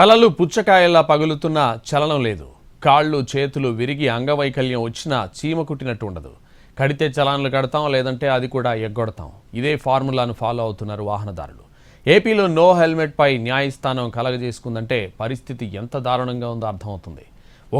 తలలు పుచ్చకాయల్లా పగులుతున్న చలనం లేదు. కాళ్ళు చేతులు విరిగి అంగవైకల్యం వచ్చినా చీమ కుట్టినట్టు ఉండదు. కడితే చలాన్లు కడతాం, లేదంటే అది కూడా ఎగ్గొడతాం. ఇదే ఫార్ములాను ఫాలో అవుతున్నారు వాహనదారులు. ఏపీలో నో హెల్మెట్ పై న్యాయస్థానం కలగజేసుకుందంటే పరిస్థితి ఎంత దారుణంగా ఉందో అర్థమవుతుంది.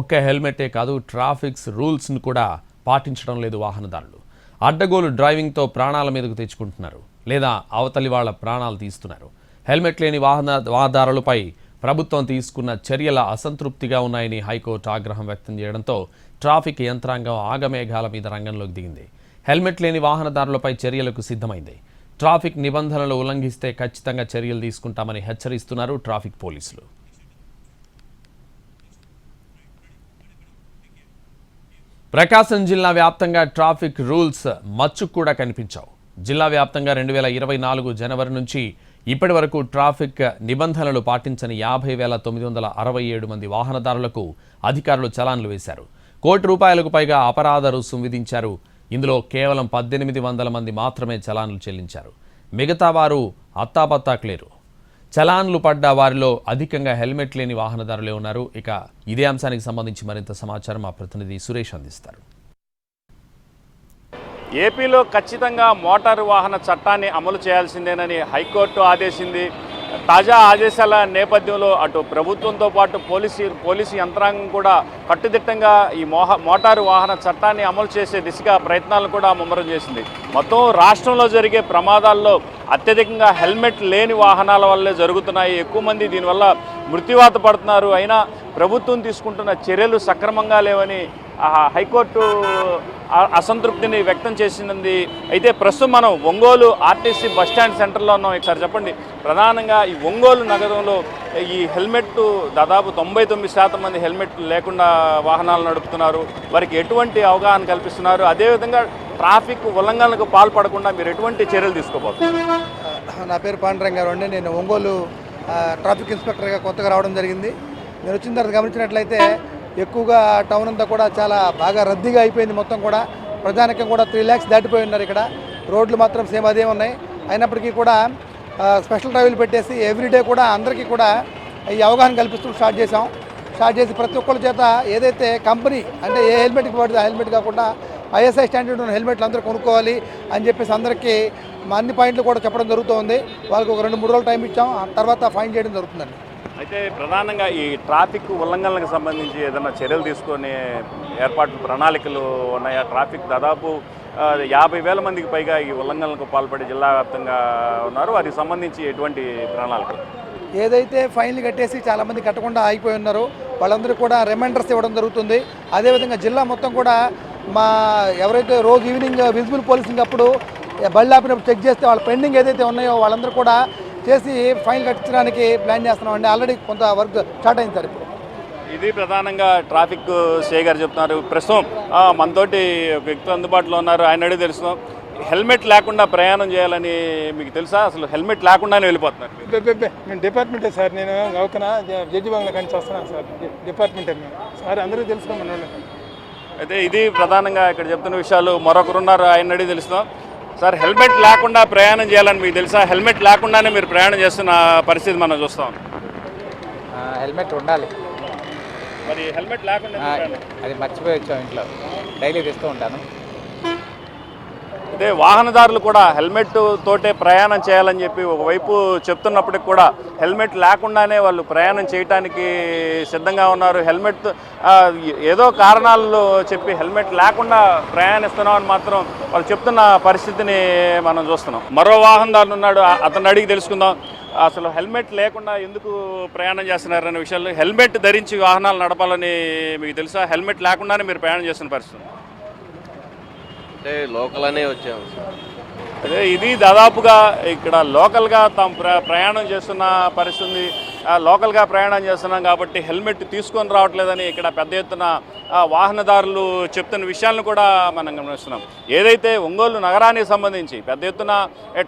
ఒక్క హెల్మెటే కాదు, ట్రాఫిక్స్ రూల్స్ను కూడా పాటించడం లేదు వాహనదారులు. అడ్డగోలు డ్రైవింగ్తో ప్రాణాల మీదకు తెచ్చుకుంటున్నారు, లేదా అవతలి వాళ్ల ప్రాణాలు తీస్తున్నారు. హెల్మెట్ లేని వాహనదారులపై ప్రభుత్వం తీసుకున్న చర్యల అసంతృప్తిగా ఉన్నాయని హైకోర్టు ఆగ్రహం వ్యక్తం చేయడంతో ట్రాఫిక్ యంత్రాంగం ఆగమేఘాల మీద రంగంలోకి దిగింది. హెల్మెట్ లేని వాహనదారులపై చర్యలకు సిద్ధమైంది. ట్రాఫిక్ నిబంధనలు ఉల్లంఘిస్తే ఖచ్చితంగా చర్యలు తీసుకుంటామని హెచ్చరిస్తున్నారు ట్రాఫిక్ పోలీసులు. ప్రకాశం జిల్లా వ్యాప్తంగా ట్రాఫిక్ రూల్స్ మచ్చుకు కూడా కనిపించావు. జిల్లా వ్యాప్తంగా 2024 జనవరి నుంచి ఇప్పటి వరకు ట్రాఫిక్ నిబంధనలు పాటించని 50,967 మంది వాహనదారులకు అధికారులు చలాన్లు వేశారు. ₹1,00,00,000 పైగా అపరాధ రుసుం విధించారు. ఇందులో కేవలం 1,800 మంది మాత్రమే చలాన్లు చెల్లించారు. మిగతా వారు అత్తాపత్తాకులేరు. చలాన్లు పడ్డ వారిలో అధికంగా హెల్మెట్ లేని వాహనదారులే ఉన్నారు. ఇక ఇదే అంశానికి సంబంధించి మరింత సమాచారం మా ప్రతినిధి సురేష్ అందిస్తారు. ఏపీలో ఖచ్చితంగా మోటారు వాహన చట్టాన్ని అమలు చేయాల్సిందేనని హైకోర్టు ఆదేశించింది. తాజా ఆదేశాల నేపథ్యంలో అటు ప్రభుత్వంతో పాటు పోలీసు యంత్రాంగం కూడా కట్టుదిట్టంగా ఈ మోటారు వాహన చట్టాన్ని అమలు చేసే దిశగా ప్రయత్నాలను కూడా ముమ్మరం చేసింది. మొత్తం రాష్ట్రంలో జరిగే ప్రమాదాల్లో అత్యధికంగా హెల్మెట్ లేని వాహనాల వల్లే జరుగుతున్నాయి. ఎక్కువ మంది దీనివల్ల మృత్యువాత పడుతున్నారు. అయినా ప్రభుత్వం తీసుకుంటున్న చర్యలు సక్రమంగా లేవని హైకోర్టు అసంతృప్తిని వ్యక్తం చేసింది. అయితే ప్రస్తుతం మనం ఒంగోలు ఆర్టీసీ బస్టాండ్ సెంటర్లో ఉన్నాం. ఒకసారి చెప్పండి, ప్రధానంగా ఈ ఒంగోలు నగరంలో ఈ హెల్మెట్ దాదాపు 99% మంది హెల్మెట్ లేకుండా వాహనాలు నడుపుతున్నారు. వారికి ఎటువంటి అవగాహన కల్పిస్తున్నారు? అదేవిధంగా ట్రాఫిక్ ఉల్లంఘనలకు పాల్పడకుండా మీరు ఎటువంటి చర్యలు తీసుకోబోతున్నారు? నా పేరు పాండురంగ గారు అండి. నేను ఒంగోలు ట్రాఫిక్ ఇన్స్పెక్టర్గా కొత్తగా రావడం జరిగింది. నేను వచ్చిన తర్వాత గమనించినట్లయితే ఎక్కువగా టౌన్ అంతా కూడా చాలా బాగా రద్దీగా అయిపోయింది. మొత్తం కూడా ప్రజానికం కూడా 3 lakhs దాటిపోయి ఉన్నారు. ఇక్కడ రోడ్లు మాత్రం సేమ్ అదే ఉన్నాయి. అయినప్పటికీ కూడా స్పెషల్ డ్రైవ్లు పెట్టేసి ఎవ్రీడే కూడా అందరికీ కూడా ఈ అవగాహన కల్పిస్తూ స్టార్ట్ చేసి ప్రతి ఒక్కరి చేత ఏదైతే కంపెనీ అంటే ఏ హెల్మెట్కి పడితే ఆ హెల్మెట్ కాకుండా ISI స్టాండర్డ్ ఉన్న హెల్మెట్లు అందరూ కొనుక్కోవాలి అని చెప్పేసి అందరికీ అన్ని పాయింట్లు కూడా చెప్పడం జరుగుతుంది. వాళ్ళకి ఒక 2-3 రోజులు టైం ఇచ్చాం, ఆ తర్వాత ఫైన్ చేయడం జరుగుతుందండి. అయితే ప్రధానంగా ఈ ట్రాఫిక్ ఉల్లంఘనలకు సంబంధించి ఏదైనా చర్యలు తీసుకునే ఏర్పాట్లు ప్రణాళికలు ఉన్నాయా? ట్రాఫిక్ దాదాపు 50,000 మందికి పైగా ఈ ఉల్లంఘనలకు పాల్పడి జిల్లా వ్యాప్తంగా ఉన్నారు. వారికి సంబంధించి ఎటువంటి ప్రణాళికలు? ఏదైతే ఫైన్లు కట్టేసి చాలామంది కట్టకుండా ఆగిపోయి ఉన్నారో వాళ్ళందరూ కూడా రిమైండర్స్ ఇవ్వడం జరుగుతుంది. అదేవిధంగా జిల్లా మొత్తం కూడా మా ఎవరైతే రోజు ఈవినింగ్ విజిబుల్ పోలీసింగ్ అప్పుడు బళ్ళు ఆపినప్పుడు చెక్ చేస్తే వాళ్ళ పెండింగ్ ఏదైతే ఉన్నాయో వాళ్ళందరూ కూడా చేసి ఫైన్ కట్టించడానికి ప్లాన్ చేస్తున్నామండి. ఆల్రెడీ కొంత వర్క్ స్టార్ట్ అయింది సార్. ఇప్పుడు ఇది ప్రధానంగా ట్రాఫిక్ సిఐ గారు చెప్తున్నారు. ప్రస్తుతం మనతోటి ఒక వ్యక్తి అందుబాటులో ఉన్నారు. ఆయన అడిగి తెలుసు, హెల్మెట్ లేకుండా ప్రయాణం చేయాలని మీకు తెలుసా? అసలు హెల్మెట్ లేకుండానే వెళ్ళిపోతున్నారు. నేను డిపార్ట్మెంటే సార్. నేను గౌకన జడ్జి బంగ్లా కానీ వస్తున్నాను సార్. డిపార్ట్మెంటే సార్, అందరూ తెలుసుకోమని వాళ్ళు. అయితే ఇది ప్రధానంగా ఇక్కడ చెప్తున్న విషయాలు. మరొకరున్నారు, ఆయన అడిగి తెలుసు. సార్, హెల్మెట్ లేకుండా ప్రయాణం చేయాలని మీకు తెలుసా? హెల్మెట్ లేకుండానే మీరు ప్రయాణం చేస్తున్న పరిస్థితి మనం చూస్తాం. హెల్మెట్ ఉండాలి. మరి హెల్మెట్ లేకుండా అది మర్చిపోయి వచ్చాం ఇంట్లో, డైలీ తెస్తూ ఉంటాను. అదే వాహనదారులు కూడా హెల్మెట్ తోటే ప్రయాణం చేయాలని చెప్పి ఒకవైపు చెప్తున్నప్పటికి కూడా హెల్మెట్ లేకుండానే వాళ్ళు ప్రయాణం చేయడానికి సిద్ధంగా ఉన్నారు. హెల్మెట్ ఏదో కారణాలు చెప్పి హెల్మెట్ లేకుండా ప్రయాణిస్తున్నామని మాత్రం వాళ్ళు చెప్తున్న పరిస్థితిని మనం చూస్తున్నాం. మరో వాహనదారులు ఉన్నాడు, అతను అడిగి తెలుసుకుందాం. అసలు హెల్మెట్ లేకుండా ఎందుకు ప్రయాణం చేస్తున్నారనే విషయాలు. హెల్మెట్ ధరించి వాహనాలు నడపాలని మీకు తెలుసా? హెల్మెట్ లేకుండానే మీరు ప్రయాణం చేస్తున్న పరిస్థితి. అంటే లోకల్ అనే వచ్చాము. అదే ఇది దాదాపుగా ఇక్కడ లోకల్గా తాము ప్రయాణం చేస్తున్న పరిస్థితి. లోకల్గా ప్రయాణం చేస్తున్నాం కాబట్టి హెల్మెట్ తీసుకొని రావట్లేదని ఇక్కడ పెద్ద ఎత్తున వాహనదారులు చెప్తున్న విషయాలను కూడా మనం గమనిస్తున్నాం. ఏదైతే ఒంగోలు నగరానికి సంబంధించి పెద్ద ఎత్తున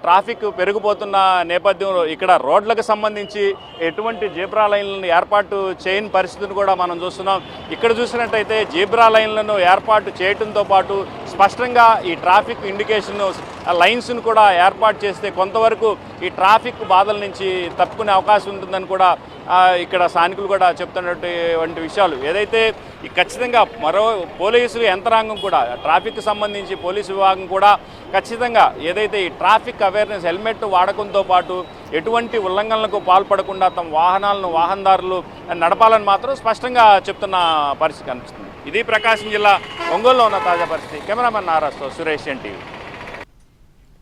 ట్రాఫిక్ పెరిగిపోతున్న నేపథ్యంలో ఇక్కడ రోడ్లకు సంబంధించి ఎటువంటి జీబ్రా లైన్లను ఏర్పాటు చేయని పరిస్థితిని కూడా మనం చూస్తున్నాం. ఇక్కడ చూసినట్టయితే జీబ్రా లైన్లను ఏర్పాటు చేయడంతో పాటు స్పష్టంగా ఈ ట్రాఫిక్ ఇండికేషన్ లైన్స్ను కూడా ఏర్పాటు చేస్తే కొంతవరకు ఈ ట్రాఫిక్ బాధల నుంచి తప్పుకునే అవకాశం ఉంటుందని కూడా ఇక్కడ స్థానికులు కూడా చెప్తున్నటువంటి విషయాలు. ఏదైతే ఖచ్చితంగా మరో పోలీసు యంత్రాంగం కూడా ట్రాఫిక్కి సంబంధించి పోలీసు విభాగం కూడా ఖచ్చితంగా ఏదైతే ఈ ట్రాఫిక్ అవేర్నెస్ హెల్మెట్ వాడకంతో పాటు ఎటువంటి ఉల్లంఘనలకు పాల్పడకుండా తమ వాహనదారులు నడపాలని మాత్రం స్పష్టంగా చెప్తున్న పరిస్థితి కనిపిస్తుంది. ఇది ప్రకాశం జిల్లా ఒంగోలులో ఉన్న తాజా పరిస్థితి. కెమెరామెన్ నారాజ్తో సురేష్ ఎన్టీవీ.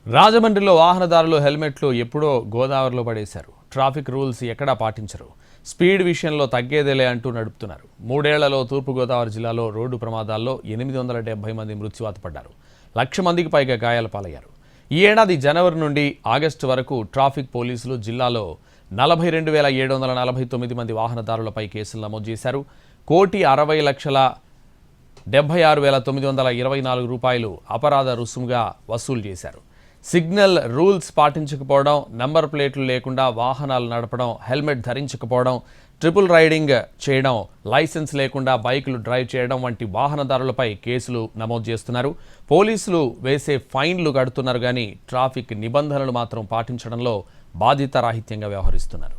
రాజమండ్రిలో వాహనదారులు హెల్మెట్లు ఎప్పుడో గోదావరిలో పడేశారు. ట్రాఫిక్ రూల్స్ ఎక్కడా పాటించరు. స్పీడ్ విషయంలో తగ్గేదేలే అంటూ నడుపుతున్నారు. 3 ఏళ్లలో తూర్పుగోదావరి జిల్లాలో రోడ్డు ప్రమాదాల్లో 870 మంది మృత్యువాత పడ్డారు. 1,00,000 మందికి పైగా గాయాల పాలయ్యారు. ఈ ఏడాది జనవరి నుండి ఆగస్టు వరకు ట్రాఫిక్ పోలీసులు జిల్లాలో 42,749 మంది వాహనదారులపై కేసులు నమోదు చేశారు. 1,60,76,924 రూపాయలు అపరాధ రుసుముగా వసూలు చేశారు. సిగ్నల్ రూల్స్ పాటించకపోవడం, నంబర్ ప్లేట్లు లేకుండా వాహనాలు నడపడం, హెల్మెట్ ధరించకపోవడం, ట్రిపుల్ రైడింగ్ చేయడం, లైసెన్స్ లేకుండా బైకులు డ్రైవ్ చేయడం వంటి వాహనదారులపై కేసులు నమోదు చేస్తున్నారు. పోలీసులు వేసే ఫైన్లు కడుతున్నారు కానీ ట్రాఫిక్ నిబంధనలు మాత్రం పాటించడంలో బాధ్యతారాహిత్యంగా వ్యవహరిస్తున్నారు.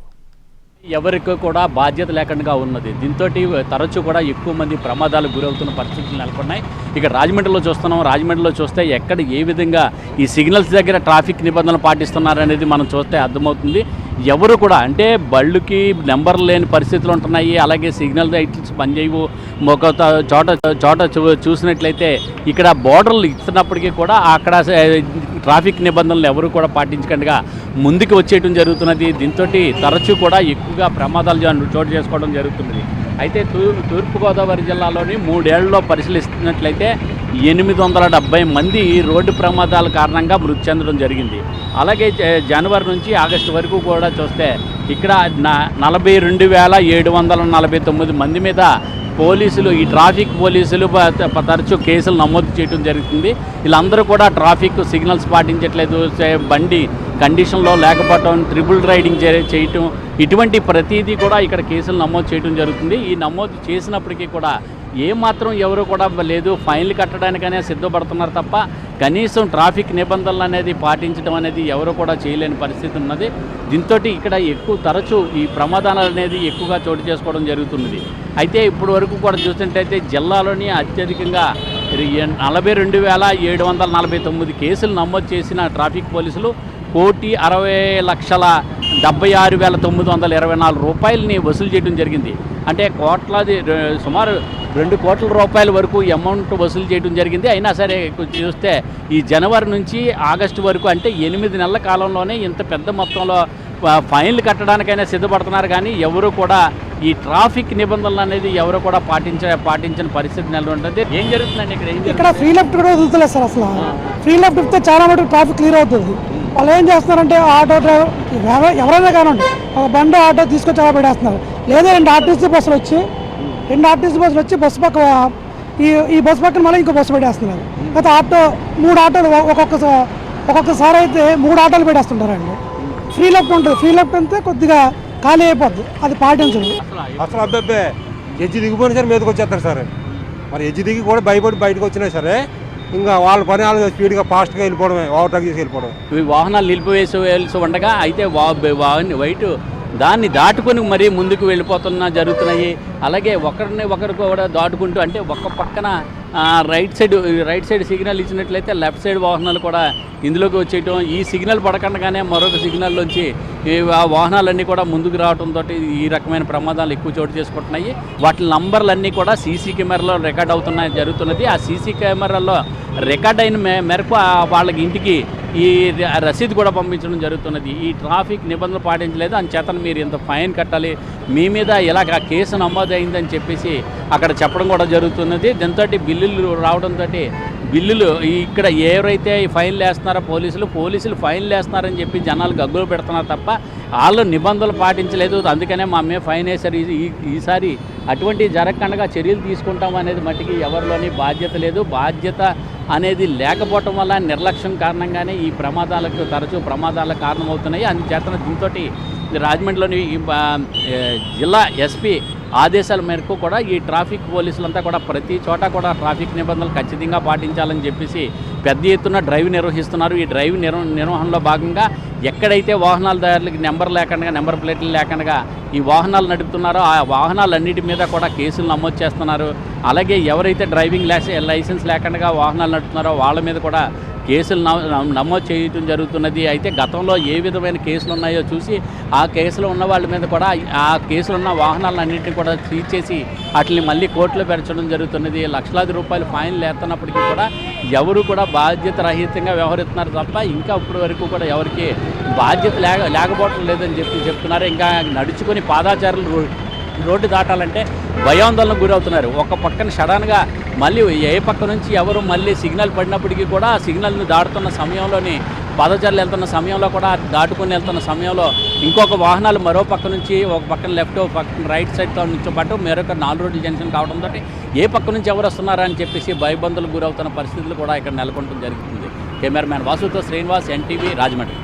ఎవరికి కూడా బాధ్యత లేకుండా ఉన్నది. దీంతో తరచూ కూడా ఎక్కువ మంది ప్రమాదాలకు గురవుతున్న పరిస్థితులు నెలకొన్నాయి. ఇక రాజమండ్రిలో చూస్తున్నాం. రాజమండ్రిలో చూస్తే ఎక్కడ ఏ విధంగా ఈ సిగ్నల్స్ దగ్గర ట్రాఫిక్ నిబంధనలు పాటిస్తున్నారనేది మనం చూస్తే అర్థమవుతుంది. ఎవరు కూడా అంటే బళ్ళుకి నెంబర్ లేని పరిస్థితులు ఉంటున్నాయి. అలాగే సిగ్నల్ లైట్స్ పనిచేయవు. ఒక చోట చూసినట్లయితే ఇక్కడ బోర్డర్లు ఇస్తున్నప్పటికీ కూడా అక్కడ ట్రాఫిక్ నిబంధనలు ఎవరు కూడా పాటించకుండా ముందుకు వచ్చేయడం జరుగుతున్నది. దీంతో తరచూ కూడా ఎక్కువగా ప్రమాదాలు చోటు చేసుకోవడం జరుగుతున్నది. అయితే తూర్పుగోదావరి జిల్లాలోని 3 ఏళ్లలో పరిశీలిస్తున్నట్లయితే 870 మంది రోడ్డు ప్రమాదాల కారణంగా మృతి చెందడం జరిగింది. అలాగే జనవరి నుంచి ఆగస్టు వరకు కూడా చూస్తే ఇక్కడ 42,749 మంది మీద పోలీసులు ఈ ట్రాఫిక్ పోలీసులు తరచూ కేసులు నమోదు చేయడం జరుగుతుంది. వీళ్ళందరూ కూడా ట్రాఫిక్ సిగ్నల్స్ పాటించట్లేదు, బండి కండిషన్లో లేకపోవటం, ట్రిపుల్ రైడింగ్ చేయటం, ఇటువంటి ప్రతిదీ కూడా ఇక్కడ కేసులు నమోదు చేయడం జరుగుతుంది. ఈ నమోదు చేసినప్పటికీ కూడా ఏమాత్రం ఎవరు కూడా లేదు, ఫైన్లు కట్టడానికనే సిద్ధపడుతున్నారు తప్ప కనీసం ట్రాఫిక్ నిబంధనలు అనేది పాటించడం అనేది ఎవరు కూడా చేయలేని పరిస్థితి ఉన్నది. దీంతో ఇక్కడ తరచూ ఈ ప్రమాదాలు అనేది ఎక్కువగా చోటు చేసుకోవడం జరుగుతున్నది. అయితే ఇప్పటి వరకు కూడా చూస్తుంటే జిల్లాలోని అత్యధికంగా 42,749 కేసులు నమోదు చేసిన ట్రాఫిక్ పోలీసులు 1,60,76,924 రూపాయలని వసూలు చేయడం జరిగింది. అంటే సుమారు 2 కోట్ల రూపాయల వరకు అమౌంట్ వసూలు చేయడం జరిగింది. అయినా సరే చూస్తే ఈ జనవరి నుంచి ఆగస్టు వరకు అంటే 8 నెలల కాలంలోనే ఇంత పెద్ద మొత్తంలో ఫైన్లు కట్టడానికైనా సిద్ధపడుతున్నారు. కానీ ఎవరు కూడా ఈ ట్రాఫిక్ నిబంధనలు అనేది ఎవరు కూడా పాటించిన పరిస్థితి నెలకొంటుంది. ఏం జరుగుతుందండి ఇక్కడ ఫ్రీ లెఫ్ట్ కూడా వదులుతలేదు సార్. అసలు ఫ్రీ లెఫ్ట్ ఇస్తే చాలా మటుకు ట్రాఫిక్ క్లియర్ అవుతుంది. వాళ్ళు ఏం చేస్తున్నారంటే ఆటో డ్రైవర్ ఎవరైనా కానివ్వండి ఒక బండి ఆటో తీసుకొచ్చి అలా పెట్టేస్తున్నారు. లేదా 2 ఆర్టీసీ బస్సులు వచ్చి బస్సు పక్క ఈ బస్సు పక్కన మళ్ళీ ఇంకో బస్సు పెట్టేస్తున్నారు. అయితే 3 ఆటోలు ఒక్కొక్కసారి అయితే 3 ఆటోలు పెట్టేస్తుంటారండి. ఫ్రీ లెఫ్ట్ ఉంటుంది. ఫ్రీ లెఫ్ట్ అంతే కొద్దిగా ఖాళీ అయిపోద్ది, అది పాటించదు అసలు. అబ్బాయి ఎడ్జి దిగిపోయినా సరే మీదకి వచ్చేస్తారు సార్. మరి ఎడ్జి దిగి కూడా భయపడి బయటకు వచ్చినా సరే ఇంకా వాళ్ళ పని వాళ్ళు స్పీడ్గా ఫాస్ట్గా వెళ్ళిపోవడమే, ఓవర్టేక్ చేసి వెళ్ళిపోవడం. వాహనాలు నిలిపివేసి ఉండగా అయితే వైట్ దాన్ని దాటుకొని మరీ ముందుకు వెళ్ళిపోతున్నా జరుగుతున్నాయి. అలాగే ఒకరు కూడా దాటుకుంటూ అంటే ఒక పక్కన రైట్ సైడ్ సిగ్నల్ ఇచ్చినట్లయితే లెఫ్ట్ సైడ్ వాహనాలు కూడా ఇందులోకి వచ్చేయటం, ఈ సిగ్నల్ పడకుండానే మరొక సిగ్నల్లోంచి ఈ వాహనాలన్నీ కూడా ముందుకు రావడంతో ఈ రకమైన ప్రమాదాలు ఎక్కువ చోటు చేసుకుంటున్నాయి. వాటి నంబర్లన్నీ కూడా సీసీ కెమెరాలో రికార్డ్ జరుగుతున్నది. ఆ సీసీ కెమెరాలో రికార్డ్ అయిన మేరకు వాళ్ళకి ఇంటికి ఈ రసీదు కూడా పంపించడం జరుగుతున్నది. ఈ ట్రాఫిక్ నిబంధనలు పాటించలేదు అని చేతను మీరు ఇంత ఫైన్ కట్టాలి, మీ మీద ఇలాగ కేసు నమోదైందని చెప్పేసి అక్కడ చెప్పడం కూడా జరుగుతున్నది. దీంతో బిల్లులు రావడంతో బిల్లులు ఇక్కడ ఎవరైతే ఫైన్లు వేస్తున్నారో పోలీసులు ఫైన్లు వేస్తున్నారని చెప్పి జనాలు గగ్గులు పెడుతున్నారు తప్ప వాళ్ళు నిబంధనలు పాటించలేదు, అందుకనే మా మీద ఫైన్ వేశారు. ఈసారి అటువంటి జరగకుండా చర్యలు తీసుకుంటాం అనేది మట్టికి ఎవరిలోని బాధ్యత లేదు. బాధ్యత అనేది లేకపోవటం వల్ల నిర్లక్ష్యం కారణంగానే ఈ తరచూ ప్రమాదాలకు కారణమవుతున్నాయి. అందుచేత దీంతో రాజమండ్రిలోని జిల్లా ఎస్పీ ఆదేశాల మేరకు కూడా ఈ ట్రాఫిక్ పోలీసులంతా కూడా ప్రతి చోట కూడా ట్రాఫిక్ నిబంధనలు ఖచ్చితంగా పాటించాలని చెప్పేసి పెద్ద ఎత్తున డ్రైవ్ నిర్వహిస్తున్నారు. ఈ డ్రైవ్ నిర్వహణలో భాగంగా ఎక్కడైతే వాహనాలదారులకి నెంబర్ ప్లేట్లు లేకుండా ఈ వాహనాలు నడుపుతున్నారో ఆ వాహనాలన్నిటి మీద కూడా కేసులు నమోదు చేస్తున్నారు. అలాగే ఎవరైతే డ్రైవింగ్ లైసెన్స్ లేకుండా వాహనాలు నడుపుతున్నారో వాళ్ళ మీద కూడా కేసులు నమోదు చేయడం జరుగుతున్నది. అయితే గతంలో ఏ విధమైన కేసులు ఉన్నాయో చూసి ఆ కేసులో ఉన్న వాళ్ళ మీద కూడా ఆ కేసులు ఉన్న వాహనాలన్నింటినీ కూడా సీజ్ చేసి వాటిని మళ్ళీ కోర్టులో పెంచడం జరుగుతున్నది. లక్షలాది రూపాయలు ఫైన్లు వేస్తున్నప్పటికీ కూడా ఎవరు కూడా బాధ్యత రహితంగా వ్యవహరిస్తున్నారు తప్ప ఇంకా ఇప్పటి వరకు కూడా ఎవరికి బాధ్యత లేకపోవడం లేదని చెప్తున్నారు. ఇంకా నడుచుకొని పాదాచారులు రోడ్డు దాటాలంటే భయాందోళనకు గురవుతున్నారు. ఒక పక్కన సడన్గా మళ్ళీ ఏ పక్క నుంచి ఎవరు మళ్ళీ సిగ్నల్ పడినప్పటికీ కూడా ఆ సిగ్నల్ని దాటుతున్న సమయంలోని పాదచారులు వెళ్తున్న సమయంలో కూడా దాటుకొని వెళ్తున్న సమయంలో ఇంకొక వాహనాలు మరో పక్క నుంచి ఒక పక్కన లెఫ్ట్ ఒక పక్కన రైట్ సైడ్తో నుంచో పాటు మరొక 4 రోడ్ల జంక్షన్ కావడంతో ఏ పక్క నుంచి ఎవరు వస్తున్నారా అని చెప్పేసి భయబందులకు గురవుతున్న పరిస్థితులు కూడా ఇక్కడ నెలకొనడం జరుగుతుంది. కెమెరామ్యాన్ వాసుతో Srinivas, NTV, Rajahmundry.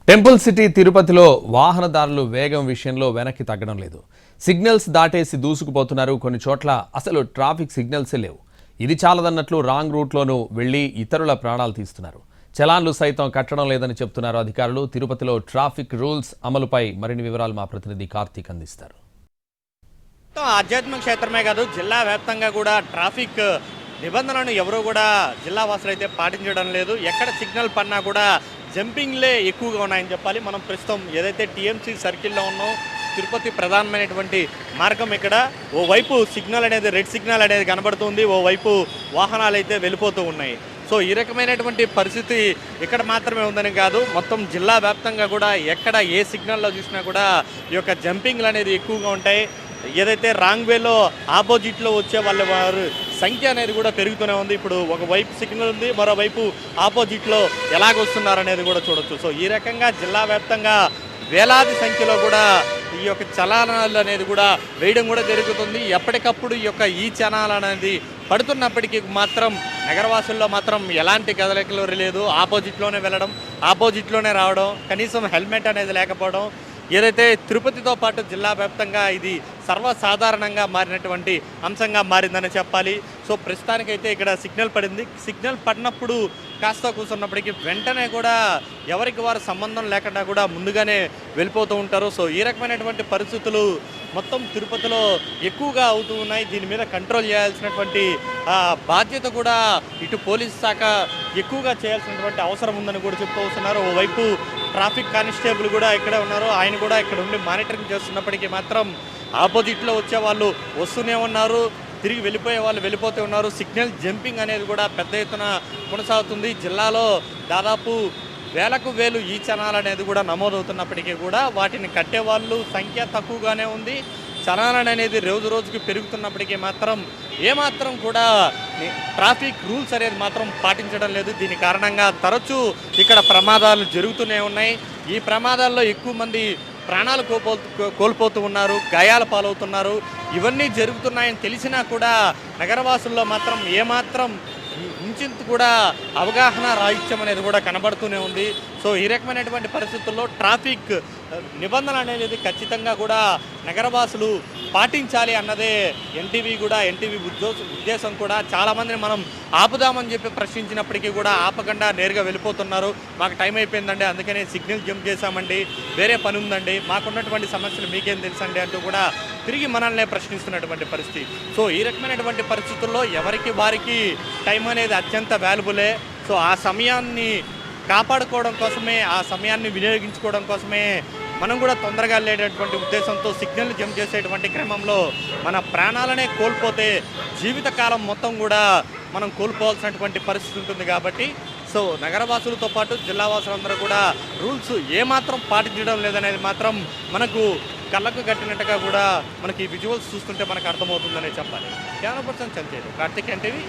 Temple city తిరుపతిలో వాహనదారులు వేగం విషయంలో వెనక్కి తగ్గడం లేదు. సిగ్నల్స్ దాటేసి దూసుకుపోతున్నారు. కొన్ని చోట్ల అసలు ట్రాఫిక్ సిగ్నల్సే లేవు. ఇది చాలదన్నట్లు రాంగ్ రూట్లోనూ వెళ్లి ఇతరుల ప్రాణాలు తీస్తున్నారు. చలాన్లు సైతం కట్టడం లేదని చెప్తున్నారు అధికారులు. తిరుపతిలో ట్రాఫిక్ రూల్స్ అమలుపై మరిన్ని వివరాలు మా ప్రతినిధి కార్తీక్ అందిస్తారు. ఆధ్యాత్మిక క్షేత్రమే కాదు, జిల్లా వ్యాప్తంగా కూడా ట్రాఫిక్ నిబంధనలను ఎవరూ కూడా జిల్లా వాసులు అయితే పాటించడం లేదు. ఎక్కడ సిగ్నల్ పడినా కూడా జంపింగ్లే ఎక్కువగా ఉన్నాయని చెప్పాలి. మనం ప్రస్తుతం ఏదైతే టీఎంసీ సర్కిల్లో ఉన్నాం, తిరుపతి ప్రధానమైనటువంటి మార్గం ఇక్కడ ఓవైపు సిగ్నల్ అనేది రెడ్ సిగ్నల్ అనేది కనబడుతుంది, ఓవైపు వాహనాలు అయితే వెళ్ళిపోతూ ఉన్నాయి. సో ఈ రకమైనటువంటి పరిస్థితి ఇక్కడ మాత్రమే ఉందని కాదు, మొత్తం జిల్లా వ్యాప్తంగా కూడా ఎక్కడ ఏ సిగ్నల్లో చూసినా కూడా ఈ యొక్క జంపింగ్లు అనేది ఎక్కువగా ఉంటాయి. ఏదైతే రాంగ్ వేలో ఆపోజిట్లో వచ్చే వారి సంఖ్య అనేది కూడా పెరుగుతూనే ఉంది. ఇప్పుడు ఒకవైపు సిగ్నల్ ఉంది, మరోవైపు ఆపోజిట్లో ఎలాగొస్తున్నారనేది కూడా చూడొచ్చు. సో ఈ రకంగా జిల్లా వ్యాప్తంగా వేలాది సంఖ్యలో కూడా ఈ యొక్క చలానాలు అనేది కూడా వేయడం కూడా జరుగుతుంది. ఎప్పటికప్పుడు ఈ చలానాలు అనేది పడుతున్నప్పటికీ మాత్రం నగరవాసుల్లో మాత్రం ఎలాంటి కదలికలు లేదు. ఆపోజిట్లోనే వెళ్ళడం, ఆపోజిట్లోనే రావడం, కనీసం హెల్మెట్ అనేది లేకపోవడం, ఏదైతే తిరుపతితో పాటు జిల్లా వ్యాప్తంగా ఇది సర్వసాధారణంగా మారినటువంటి అంశంగా మారిందని చెప్పాలి. సో ప్రస్తుతానికైతే ఇక్కడ సిగ్నల్ పడింది. సిగ్నల్ పడినప్పుడు కాస్త కూర్చున్నప్పటికీ వెంటనే కూడా ఎవరికి వారు సంబంధం లేకుండా కూడా ముందుగానే వెళ్ళిపోతూ ఉంటారు. సో ఈ రకమైనటువంటి పరిస్థితులు మొత్తం తిరుపతిలో ఎక్కువగా అవుతూ ఉన్నాయి. దీని మీద కంట్రోల్ చేయాల్సినటువంటి బాధ్యత కూడా ఇటు పోలీస్ శాఖ ఎక్కువగా చేయాల్సినటువంటి అవసరం ఉందని కూడా చెప్తూ వస్తున్నారు. ఓవైపు ట్రాఫిక్ కానిస్టేబుల్ కూడా ఇక్కడే ఉన్నారు. ఆయన కూడా ఇక్కడ ఉండి మానిటరింగ్ చేస్తున్నప్పటికీ మాత్రం ఆపోజిట్లో వచ్చే వాళ్ళు వస్తూనే ఉన్నారు, తిరిగి వెళ్ళిపోయే వాళ్ళు వెళ్ళిపోతూ ఉన్నారు. సిగ్నల్ జంపింగ్ అనేది కూడా పెద్ద ఎత్తున కొనసాగుతుంది. జిల్లాలో దాదాపు వేలకు వేలు ఈ చలానాలు అనేది కూడా నమోదవుతున్నప్పటికీ కూడా వాటిని కట్టేవాళ్ళు సంఖ్య తక్కువగానే ఉంది. చలానాలు అనేది రోజు రోజుకి పెరుగుతున్నప్పటికీ మాత్రం ఏమాత్రం కూడా ట్రాఫిక్ రూల్స్ అనేది మాత్రం పాటించడం లేదు. దీని కారణంగా తరచూ ఇక్కడ ప్రమాదాలు జరుగుతూనే ఉన్నాయి. ఈ ప్రమాదాల్లో ఎక్కువ మంది ప్రాణాలు కోల్పోతూ ఉన్నారు, గాయాల పాలవుతున్నారు. ఇవన్నీ జరుగుతున్నాయని తెలిసినా కూడా నగరవాసుల్లో మాత్రం ఏమాత్రం ఇంచింత కూడా అవగాహన రాహిత్యం అనేది కూడా కనబడుతూనే ఉంది. సో ఈ రకమైనటువంటి పరిస్థితుల్లో ట్రాఫిక్ నిబంధన అనేది ఖచ్చితంగా కూడా నగరవాసులు పాటించాలి అన్నదే ఎన్టీవీ ఉద్దేశం కూడా. చాలామందిని మనం ఆపుదామని చెప్పి ప్రశ్నించినప్పటికీ కూడా ఆపకుండా నేరుగా వెళ్ళిపోతున్నారు. మాకు టైం అయిపోయిందండి, అందుకనే సిగ్నల్ జంప్ చేశామండి, వేరే పని ఉందండి, మాకున్నటువంటి సమస్యలు మీకేం తెలుసండి అంటూ కూడా తిరిగి మనల్నే ప్రశ్నిస్తున్నటువంటి పరిస్థితి. సో ఈ రకమైనటువంటి పరిస్థితుల్లో ఎవరికి వారికి టైం అనేది అత్యంత వాల్యుబులే. సో ఆ సమయాన్ని కాపాడుకోవడం కోసమే, ఆ సమయాన్ని వినియోగించుకోవడం కోసమే మనం కూడా తొందరగా వెళ్ళేటటువంటి ఉద్దేశంతో సిగ్నల్ జంప్ చేసేటువంటి క్రమంలో మన ప్రాణాలనే కోల్పోతే జీవితకాలం మొత్తం కూడా మనం కోల్పోవాల్సినటువంటి పరిస్థితి ఉంటుంది. కాబట్టి సో నగరవాసులతో పాటు జిల్లావాసులందరూ కూడా రూల్స్ ఏమాత్రం పాటించడం లేదనేది మాత్రం మనకు కళ్ళకు కట్టినట్టుగా కూడా మనకి విజువల్స్ చూస్తుంటే మనకు అర్థమవుతుందనే చెప్పాలి. 100% చంచేది కార్తిక్ ఎన్టీవీ.